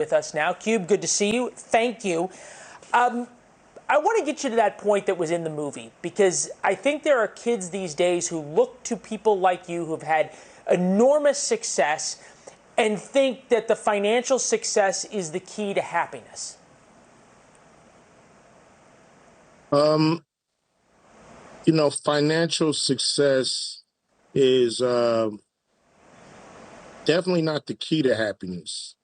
with us now. Cube, good to see you. Thank you. I want to get you to that point that was in the movie, because I think there are kids these days who look to people like you who've had enormous success and think that the financial success is the key to happiness. Financial success is definitely not the key to happiness.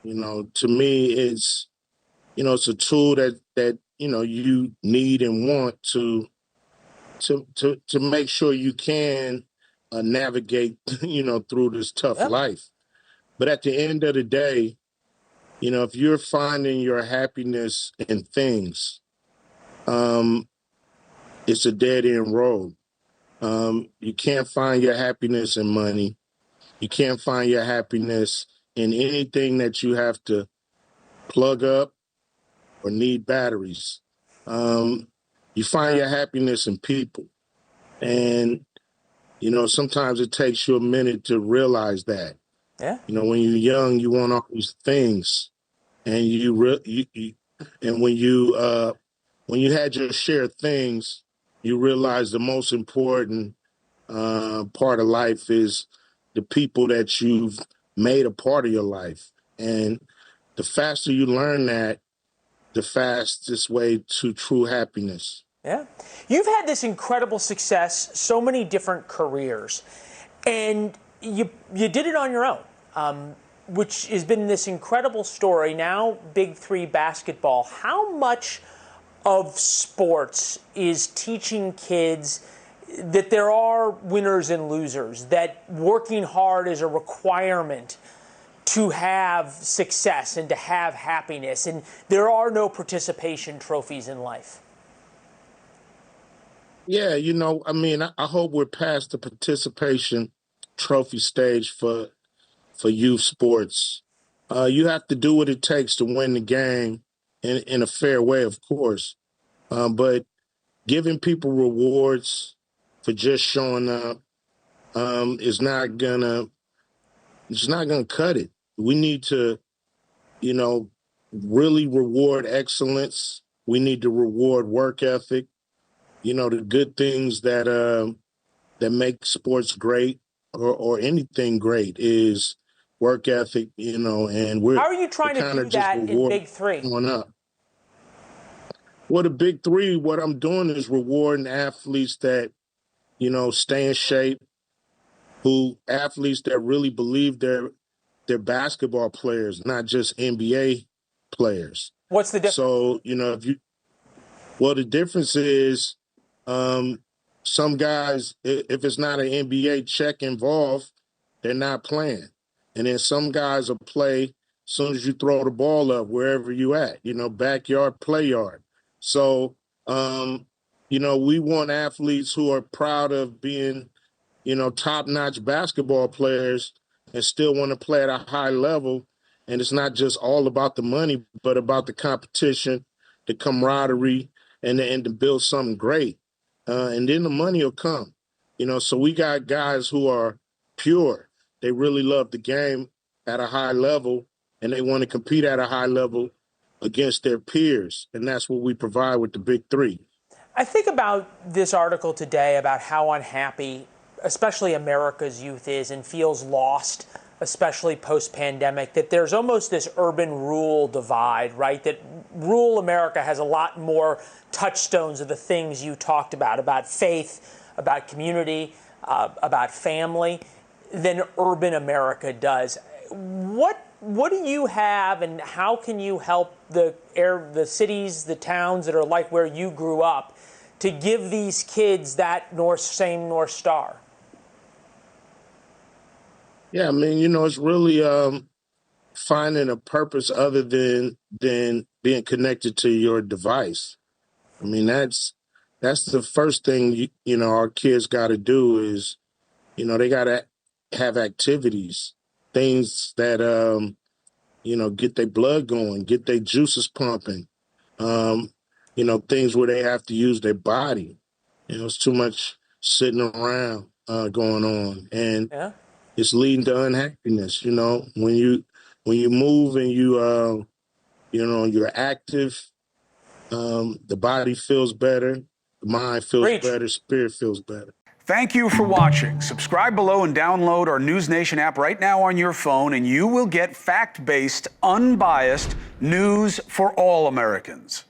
To me, it's a tool that you need and want to make sure you can navigate through this tough Yep. life. But at the end of the day, if you're finding your happiness in things, it's a dead end road. You can't find your happiness in money. You can't find your happiness in anything that you have to plug up or need batteries. You find your happiness in people. And, sometimes it takes you a minute to realize that. Yeah. When you're young, you want all these things. And and when you had your share of things, you realize the most important part of life is the people that you've made a part of your life. And the faster you learn that, the fastest way to true happiness. Yeah. You've had this incredible success, so many different careers, and you did it on your own, which has been this incredible story. Now, Big Three basketball. How much of sports is teaching kids that there are winners and losers, that working hard is a requirement to have success and to have happiness, and there are no participation trophies in life? Yeah, I hope we're past the participation trophy stage for youth sports. You have to do what it takes to win the game in a fair way, of course. But giving people rewards for just showing up is it's not gonna cut it. We need to, you know, really reward excellence. We need to reward work ethic. The good things that make sports great or anything great is work ethic. And How are you we're trying to kind of do just that in rewarding Big Three? going up. Well, the big three, what I'm doing is rewarding athletes that stay in shape, who athletes that really believe they're basketball players, not just NBA players. What's the difference? So, the difference is some guys, if it's not an NBA check involved, they're not playing. And then some guys will play as soon as you throw the ball up, wherever you at, backyard, play yard. So, we want athletes who are proud of being, top-notch basketball players and still want to play at a high level. And it's not just all about the money, but about the competition, the camaraderie, and to build something great. And then the money will come. So we got guys who are pure. They really love the game at a high level, and they want to compete at a high level against their peers. And that's what we provide with the Big Three. I think about this article today about how unhappy, especially America's youth is and feels lost, especially post-pandemic, that there's almost this urban-rural divide, right? That rural America has a lot more touchstones of the things you talked about faith, about community, about family, than urban America does. What do you have, and how can you help the cities, the towns that are like where you grew up, to give these kids that same North Star? Yeah, it's really finding a purpose other than being connected to your device. That's the first thing our kids got to do is they got to have activities, things that get their blood going, get their juices pumping. Things where they have to use their body. It's too much sitting around going on, and Yeah. it's leading to unhappiness. When when you move and you're active, the body feels better, the mind feels better, spirit feels better. Thank you for watching. Subscribe below and download our NewsNation app right now on your phone, and you will get fact-based, unbiased news for all Americans.